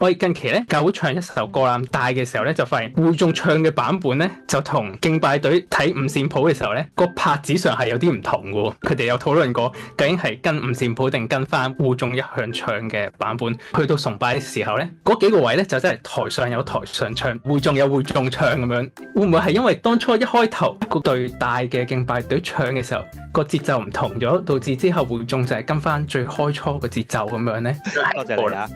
我哋近期咧教會唱一首歌啦，大嘅時候咧就發現會眾唱嘅版本咧就同敬拜隊睇五線譜嘅時候咧個拍子上係有啲唔同嘅。佢哋有討論過究竟係跟五線譜定跟翻會眾一向唱嘅版本。去到崇拜嘅時候咧，嗰幾個位咧就真係台上有台上唱，會眾有會眾唱咁樣。會唔會係因為當初一開頭嗰隊大嘅敬拜隊唱嘅時候個節奏唔同咗，導致之後會眾就係跟翻最開初個節奏咁樣咧？多謝你啊，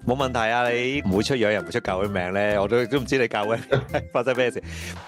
冇問題啊，你唔會出樣又唔會出教會名咧，我都唔知你教會發生咩事。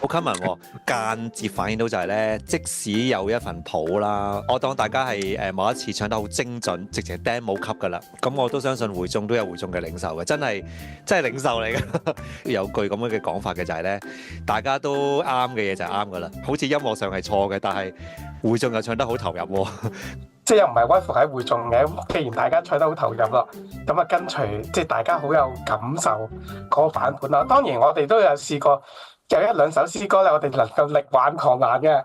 好 common 喎，間接反映到就係咧，即使有一份譜啦，我當大家係某一次唱得好精準，直情 demo 級㗎啦，咁我都相信會眾都有會眾嘅領袖嘅，真係領袖嚟嘅。有句咁樣嘅講法嘅就係咧，大家都啱嘅嘢就係啱㗎啦，好似音樂上係錯嘅，但係會眾又唱得好投入喎。即係又唔係屈服喺會眾嘅，既然大家唱得好投入咯，咁啊跟隨即係大家好有感受嗰個版本啦。當然我哋都有試過有一兩首詩歌咧，我哋能夠力挽狂瀾嘅。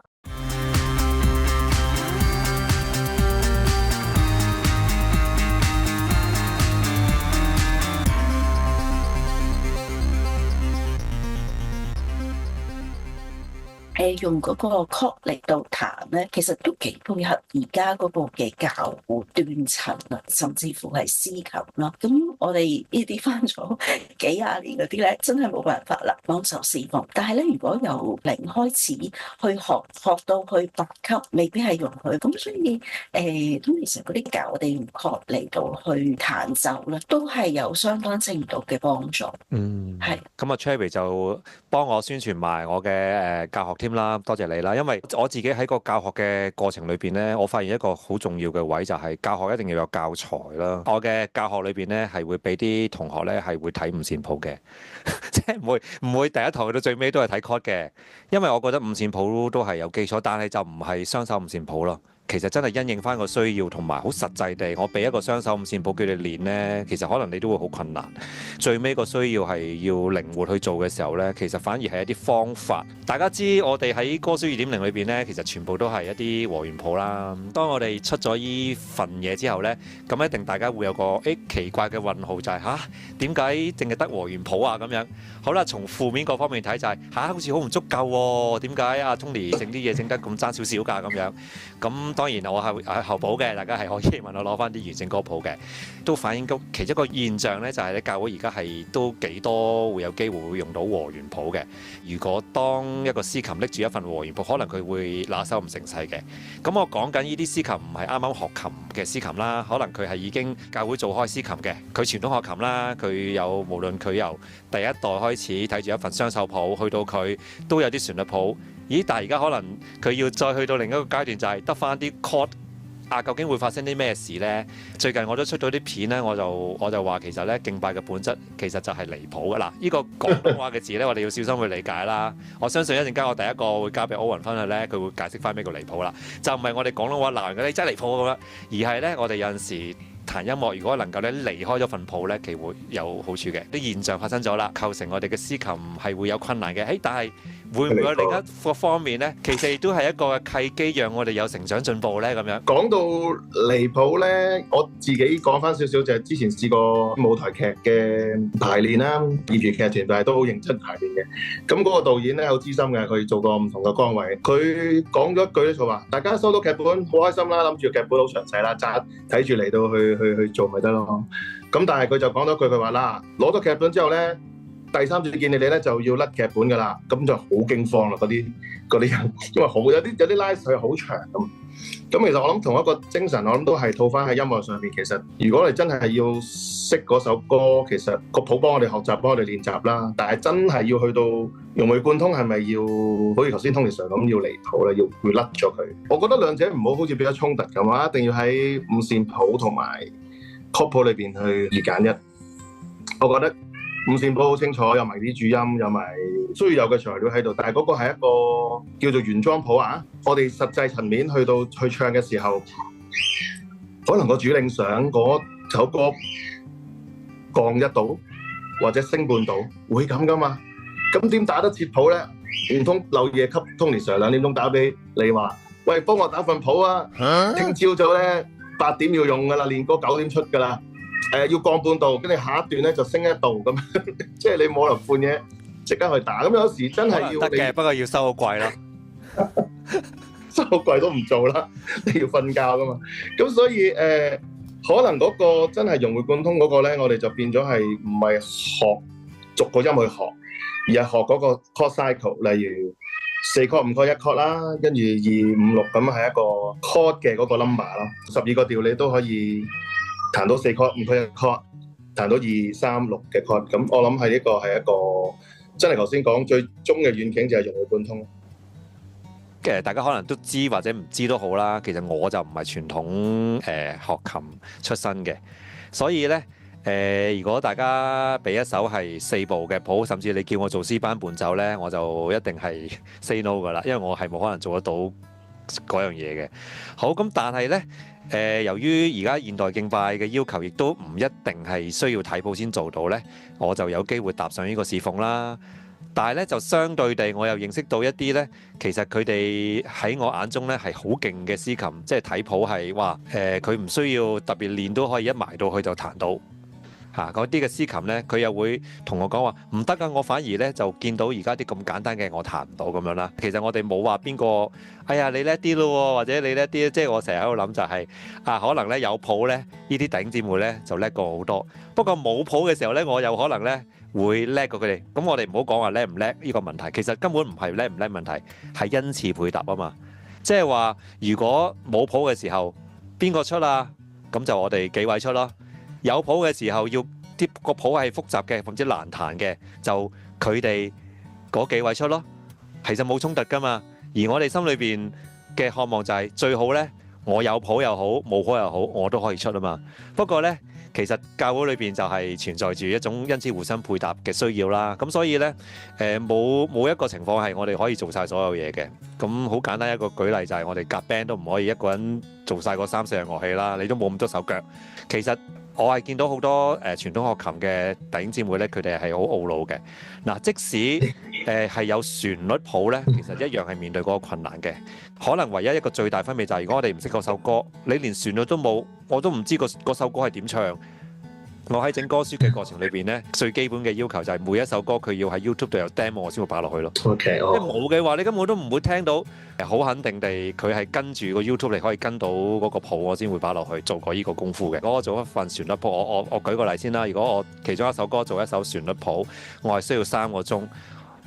用嗰個曲嚟到彈咧，其實都幾配合而家嗰個嘅教會斷層啊，甚至乎係司琴啦。咁我哋呢啲返咗幾廿年嗰啲咧，真係冇辦法啦，幫手侍奉。但係咧，如果由零開始去學到去8級，未必係容許。咁所以咁其實嗰啲教我哋用曲嚟到去彈奏咧，都係有相當程度嘅幫助。係。咁啊 Cherry 就幫我宣傳埋我嘅教學添啦，多謝你啦。因為我自己喺個教學嘅過程裏邊咧，我發現一個好重要嘅位就係教學一定要有教材啦。我嘅教學裏邊咧係會俾啲同學咧係會睇五線譜嘅，即係唔會第一堂去到最尾都係睇 chord 嘅，因為我覺得五線譜都係有基礎，但係就唔係雙手五線譜咯。其實真係因應翻個需要，同埋好實際地，我俾一個雙手五線譜叫你練呢，其實可能你都會好困難。最尾個需要係要靈活去做嘅時候呢，其實反而係一啲方法。大家知我哋喺歌書2.0裏邊呢，其實全部都係一啲和弦譜啦。當我哋出咗依份嘢之後呢，咁一定大家會有個奇怪嘅問號，就係點解淨係得和弦譜啊咁樣？好啦，從負面嗰方面睇就係好似好唔足夠喎，點解阿 Tony 整啲嘢整得咁爭少少㗎咁樣？咁當然我係後補嘅，大家係可以問我攞翻啲完整歌譜嘅，都反映到其中一個現象咧，就係咧教會而家係都幾多會有機會會用到和弦譜嘅。如果當一個司琴拎住一份和弦譜，可能佢會拿手唔成勢嘅。咁我講緊呢啲司琴唔係啱啱學琴嘅司琴啦，可能佢係已經教會做開司琴嘅，佢傳統學琴啦，佢有無論佢由第一代開始睇住一份雙手譜，去到佢都有啲旋律譜。咦？但係而家可能佢要再去到另一個階段，就係得翻啲 chord 究竟會發生啲咩事呢？最近我都出咗啲片咧，我就話其實咧敬拜嘅本質其實就係離譜㗎啦。呢個廣東話嘅字咧，我哋要小心去理解啦。我相信一陣間我第一個會交俾歐雲分享咧，佢會解釋翻咩叫離譜啦。就唔係我哋廣東話鬧人嘅你真係離譜咁樣，而係咧我哋有陣時彈音樂，如果能夠咧離開咗份譜咧，其實會有好處嘅。啲現象發生咗啦，構成我哋嘅司琴係會有困難嘅。但係會唔會有另一個方面咧？其實亦都係一個契機，讓我哋有成長進步咧咁樣。講到離譜咧，我自己講翻少少就係之前試過舞台劇嘅排練啦，業餘劇團但係都好認真排練嘅。咁嗰個導演咧好資深嘅，佢做過唔同嘅崗位。佢講咗一句咧就話：大家收到劇本好開心啦，諗住劇本好詳細啦，揸睇住嚟到去做咪得咯。咁但係佢就講咗句佢話啦，攞咗劇本之後咧，第三次見你哋咧就要甩劇本㗎啦，咁就好驚慌啦嗰啲人，因為有啲拉佢好長咁。咁其實我諗同一個精神，我諗都係套翻喺音樂上邊。其實如果你真係要識嗰首歌，其實個譜幫我哋學習，幫我哋練習啦。但係真係要去到融會貫通，係咪要好似頭先 Tony Sir 咁要離譜咧？要甩咗佢？我覺得兩者唔好好似變咗衝突咁啊！一定要喺五線譜同埋曲譜裏邊去二揀一。我覺得五線譜好清楚，有埋啲主音，有埋需要有嘅材料喺度，但係嗰個係一個叫做原裝譜啊！我哋實際層面去唱嘅時候，可能個主領想嗰首歌降1度或者升半度，會咁噶嘛？咁點打得切譜咧？唔通漏夜給 Tony Sir 2點鐘打俾你話，喂，幫我打份譜啊！聽朝早咧8點要用噶啦，練歌9點出噶啦。要降半度，跟住下一段咧就升一度咁，即係你冇可能半夜即刻去打。咁有時真係要得嘅，不過要收好貴啦。收貴都唔做啦，你要瞓覺噶嘛。咁所以可能嗰個真係融會貫通嗰個咧，我哋就變咗係唔係學逐個音去學，而係學嗰個 chord cycle， 例如4 chord 5 chord 1 chord 啦，跟住2 5 6咁係一個 chord 嘅嗰個 number 咯。12個調你都可以彈到4 chord 5 chord 1 chord， 彈到2 3 6嘅 chord。咁我諗係呢個係一個真係頭先講最終嘅遠景就係融會貫通。大家可能都知或者唔知都好啦。其實我就唔係傳統學琴出身嘅，所以咧如果大家俾一首係4部嘅譜，甚至你叫我做 C 班伴奏咧，我就一定係 say no 噶啦，因為我係冇可能做得到嗰樣嘢嘅。好咁，但係咧由於而家現代敬拜嘅要求，亦都唔一定係需要睇譜先做到咧，我就有機會踏上呢個侍奉啦。但係咧就相對地，我又認識到一啲咧，其實佢哋喺我眼中咧係好勁嘅司琴，即係睇譜係哇佢唔需要特別練都可以一埋到去就彈到嚇。嗰啲嘅司琴咧，佢又會同我講話唔得啊！我反而咧就見到而家啲咁簡單嘅我彈唔到咁樣啦。其實我哋冇話邊個，哎呀你叻啲咯，或者你叻啲，即係我成日喺度諗就係可能咧有譜咧，呢啲弟兄姊妹咧就叻過好多。不過冇譜嘅時候咧，我有可能咧會叻過佢哋。咁我哋唔好講話叻唔叻呢個問題，其實根本唔係叻唔叻問題，係恩賜配搭啊嘛。即係話如果冇譜嘅時候，邊個出啊？咁就我哋幾位出咯。有譜嘅時候要啲個譜係複雜嘅，甚至難彈嘅，就佢哋嗰幾位出咯。其實冇衝突噶嘛。而我哋心裏邊嘅渴望就係最好呢，我有譜又好，冇譜又好，我都可以出啊嘛。不過呢，其實教會裏邊就係存在住一種恩賜互相配搭嘅需要啦。咁所以呢，冇一個情況係我哋可以做晒所有嘢嘅。咁好簡單一個舉例就係我哋夾 band 都唔可以一個人做晒嗰3、4樣樂器啦，你都冇咁多手腳。其實我係見到好多傳統學琴嘅弟兄姊妹咧，佢哋係好懊惱嘅。嗱，即使係有旋律譜咧，其實一樣係面對嗰個困難嘅。可能唯一一個最大分別就係，如果我哋唔識嗰首歌，你連旋律都冇，我都唔知嗰首歌係點唱。我喺整歌書嘅過程裏邊咧，最基本嘅要求就係每一首歌佢要喺 YouTube 度有 demo 我先會擺落去咯。OK， 即係冇嘅話，你根本都唔會聽到。好肯定地，佢係跟住個 YouTube 你可以跟到嗰個譜，我先會擺落去做過呢個功夫嘅。如果我做一份旋律譜，我舉個例先啦。如果我其中一首歌做一首旋律譜，我係需要3個鐘。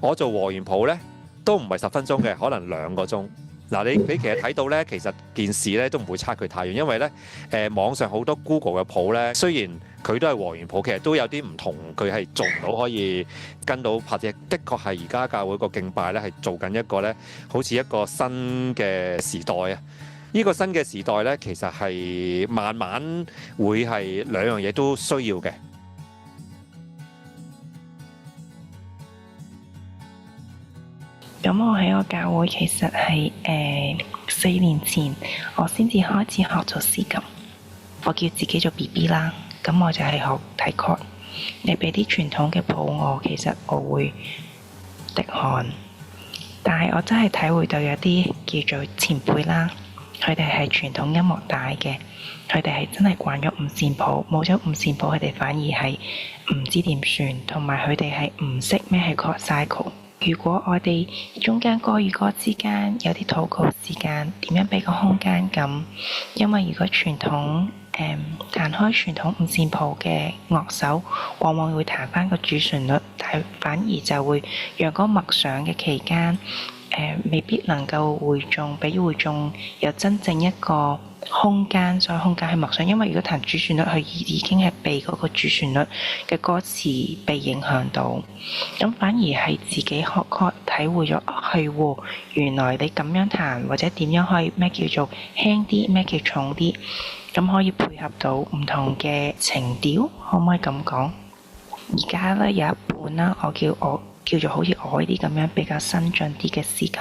我做和弦譜咧，都唔係10分鐘嘅，可能2個鐘。嗱，你其實睇到咧，其實件事咧都唔會差距太遠，因為咧網上好多 Google 嘅譜咧，雖然佢都係和弦譜，其實都有啲唔同，佢係做唔到可以跟到拍子。的確係而家教會個敬拜咧係做緊一個咧，好似一個新嘅時代啊！呢個新嘅時代咧，其實係慢慢會係兩樣嘢都需要嘅。咁我喺個教會其實係4年前我先至開始學做司琴，我叫自己做 BB 啦。咁我就係學睇 chord，你俾啲傳統嘅譜我，其實我會滴汗。但係我真係體會到有啲叫做前輩啦，佢哋係傳統音樂帶嘅，佢哋係真係慣咗五線譜，冇咗五線譜佢哋反而係唔知點算，同埋佢哋係唔識咩係 chord cycle。如果我哋中間歌與歌之間有啲禱告時間，點樣俾個空間咁？因為如果傳統彈開傳統五線譜嘅樂手，往往會彈翻個主旋律，但反而就會讓嗰默想嘅期間，未必能夠會眾，俾會眾有真正一個空間，所以空間去默想。因為如果彈主旋律，佢已經係被嗰個主旋律嘅歌詞被影響到，咁反而係自己學體會咗，係喎，原來你咁樣彈或者點樣可以咩叫做輕啲，咩叫重啲，咁可以配合到唔同嘅情調，可唔可以咁講？而家咧有一半啦，我叫做好似我呢啲咁樣比較新進啲嘅司琴，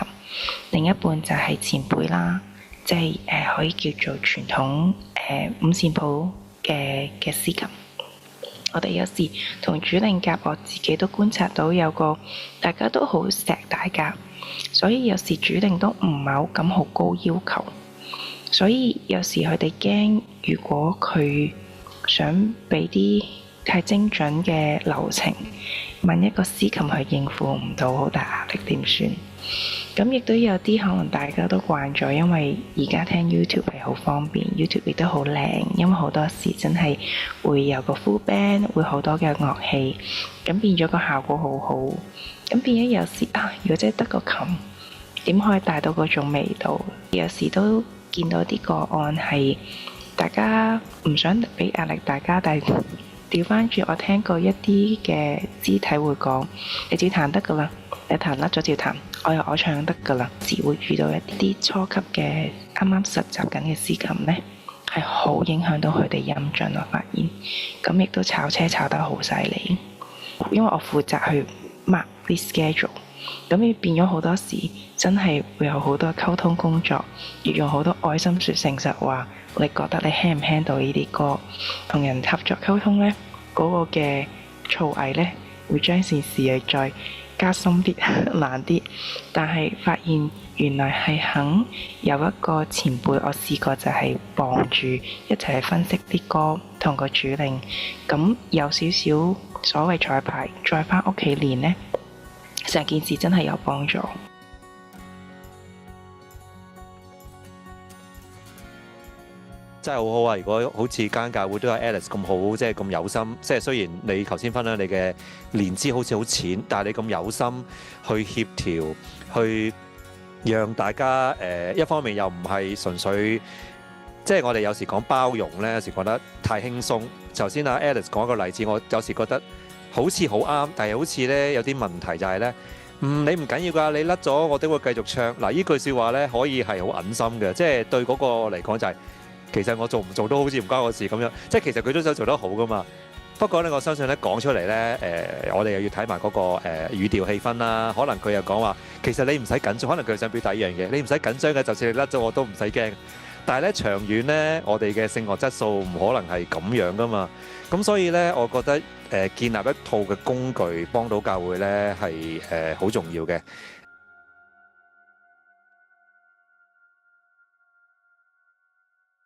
另一半就係前輩啦，即係可以叫做傳統五線譜嘅司琴。我哋有時同主領夾，我自己都觀察到有個大家都好錫大家，所以有時主領都唔係好敢好高要求，所以有時佢哋驚，如果佢想俾啲太精準嘅流程，問一個司琴去應付唔到，好大壓力點算？咁亦都有啲可能大家都慣咗，因為而家聽 YouTube 係好方便，YouTube 亦都好靚，因為好多時真係會有個 full band，會好多嘅樂器，咁變咗個效果好好。咁變咗有時如果真係得個琴，點可以帶到嗰種味道？有時都見到啲個案係大家唔想俾壓力大家，但係調翻轉，我聽過一啲嘅肢體會講：你只彈得噶啦，你彈甩咗照彈。我唱得噶啦，只會遇到一啲初級嘅啱啱實習緊嘅司琴呢，係好影響到佢哋音準。我發現咁亦都炒車炒得好犀利，因為我負責去 mark 啲 schedule， 咁變咗好多時真係會有好多溝通工作，要用好多愛心説誠實話。你覺得你 handle 唔 handle 到呢啲歌？同人合作溝通呢，嗰個嘅造詣呢，會將件事係再加深啲難啲，但係發現原來係肯有一個前輩，我試過就係傍住一齊去分析啲歌，同個主領，咁有少少所謂彩排，再返屋企練呢，成件事真係有幫助。真係好好啊！如果好似間教會都有 Alice 咁好，即係咁有心，即係雖然你頭先分享你嘅年資好似好淺，但係你咁有心去協調，去讓大家一方面又唔係純粹，即係我哋有時講包容咧，有時覺得太輕鬆。頭先阿 Alice 講一個例子，我有時覺得好似好啱，但係好似咧有啲問題就係咧，你唔緊要㗎，你甩咗我都會繼續唱。嗱，呢句説話咧可以係好揞心嘅，即係對嗰個嚟講就係。其實我做唔做都好似唔關我事咁樣，即係其實佢都想做得好噶嘛。不過咧，我相信咧講出嚟咧，我哋又要睇埋嗰個語調氣氛啦。可能佢又講話，其實你唔使緊張，可能佢想表達一樣嘢，你唔使緊張嘅，就算你甩咗我都唔使驚。但係咧長遠咧，我哋嘅聖樂質素唔可能係咁樣噶嘛。咁所以咧，我覺得建立一套嘅工具幫到教會咧係好重要嘅。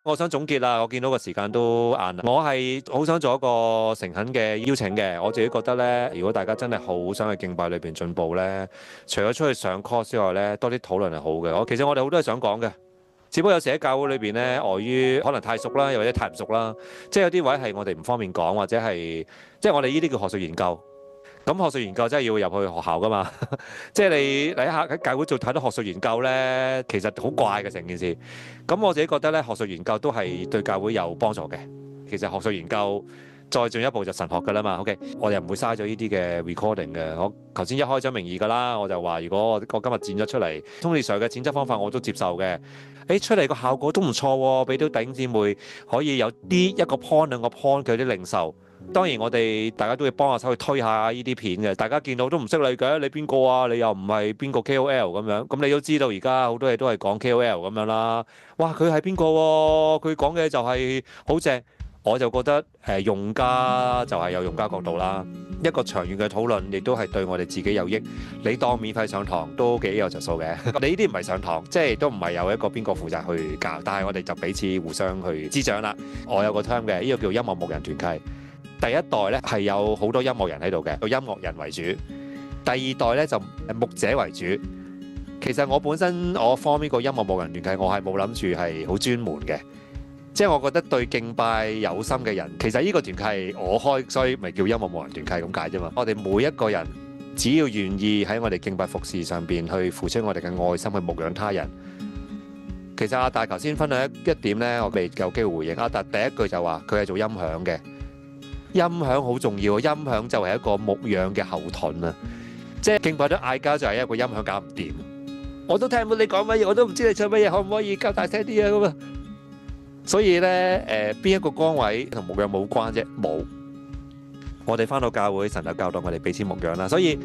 我想總結啦，我見到個時間都晏啦。我係好想做一個誠懇嘅邀請嘅。我自己覺得呢，如果大家真係好想喺敬拜裏邊進步呢，除咗出去上 course 之外呢，多啲討論係好嘅。其實我哋好多嘢想講嘅，只不過有時喺教會裏邊呢，礙於可能太熟啦，又或者太唔熟啦，即係有啲位係我哋唔方便講，或者係即係我哋呢啲叫學術研究。咁學術研究真係要入去學校㗎嘛？即係你一下喺教會做太多學術研究呢，其實好怪嘅成件事。咁我自己覺得咧，學術研究都係對教會有幫助嘅。其實學術研究再進一步就神學㗎啦嘛。OK，我又唔會嘥咗呢啲嘅 recording 嘅。我頭先一開咗名義㗎啦，我就話如果我今日剪咗出嚟，通常嘅剪輯方法我都接受嘅。出嚟個效果都唔錯喎，俾到弟兄姊妹可以有一個 point 兩個 point 嘅啲領受。當然我哋大家都要幫下手去推下呢啲片嘅，大家見到都唔識你嘅，你邊個啊？你又唔係邊個 KOL 咁樣，咁你都知道而家好多嘢都係講 KOL 咁樣啦。哇，佢係邊個喎？佢講嘅就係好正，我就覺得用家就係有用家角度啦。一個長遠嘅討論，亦都係對我哋自己有益。你當免費上堂都幾有着數嘅。你呢啲唔係上堂，即係都唔係有一個邊個負責去教，但係我哋就彼此互相去滋長啦。我有個 term 嘅，呢個叫音樂牧人團契。第一代咧係有好多音樂人喺度嘅，有音樂人為主；第二代咧就牧者為主。其實我本身我 form 呢個音樂牧人團契，我係冇諗住係好專門嘅，即係我覺得對敬拜有心嘅人，其實呢個團契我開，所以咪叫音樂牧人團契咁解啫嘛。我哋每一個人只要願意喺我哋敬拜服侍上邊去付出我哋嘅愛心去牧養他人。其實阿達頭先分享一點咧，我未有機會回應。阿達第一句就話佢係做音響嘅。音響好重要，音響就係一個牧養嘅後盾啊！即係敬拜都嗌交，就係一個音響搞唔掂。我都聽唔到你講乜嘢，我都唔知你唱乜嘢，可唔可以較大聲啲啊？咁啊！所以咧，邊一個崗位同牧養冇關啫？冇。我哋翻到教會，神就教導我哋彼此牧養啦。所以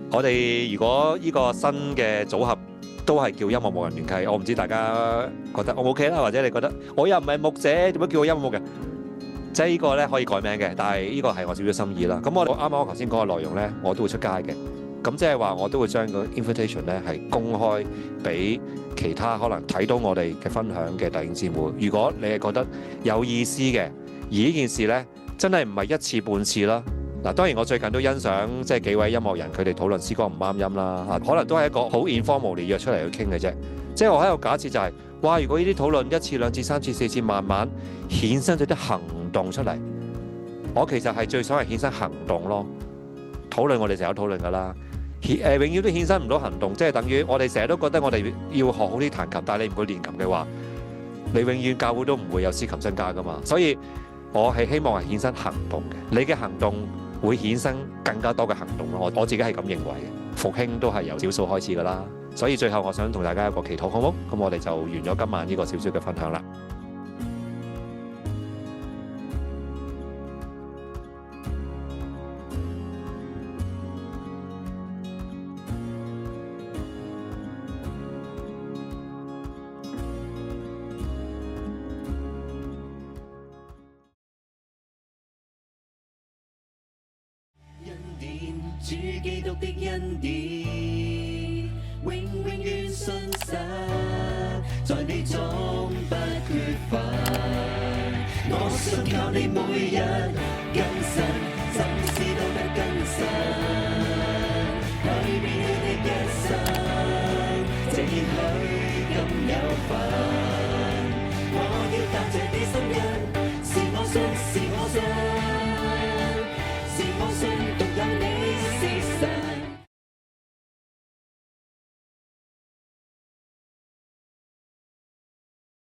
我哋如果呢個新嘅組合都係叫音樂牧人團契，我唔知大家覺得我 OK 啦，或者你覺得我又唔係牧者，點解叫我音樂牧人？即係呢個咧可以改名嘅，但係呢個係我少少心意啦。咁我啱啱我頭先講嘅內容咧，我都會出街嘅。咁即係話我都會將個 invitation 咧係公開俾其他可能睇到我哋嘅分享嘅弟兄姊妹。如果你係覺得有意思嘅，而呢件事呢，真係唔係一次半次啦。嗱，當然我最近都欣賞即係幾位音樂人佢哋討論詩歌唔啱音啦，可能都係一個好 informal 約出嚟去傾嘅啫。即係我喺度假設就係、哇！如果呢啲討論一次、兩次、三次、四次，慢慢衍生咗啲行動出嚟，我其實係最想係衍生行動咯。討論我哋成日都討論㗎啦，永遠都衍生唔到行動，即係等於我哋成日都覺得我哋要學好啲彈琴，但係你唔會練琴嘅話，你永遠教會都唔會有司琴增加㗎嘛。所以我係希望係衍生行動嘅，你嘅行動會衍生更加多嘅行動咯。我自己係咁認為嘅，復興都係由少數開始㗎啦。所以最後我想同大家一個祈禱，好唔好？咁我哋就完咗今晚呢個少少嘅分享啦。主基督的恩典，永永遠信實，在你中不缺乏。我信靠你每日更新，甚至都得更新。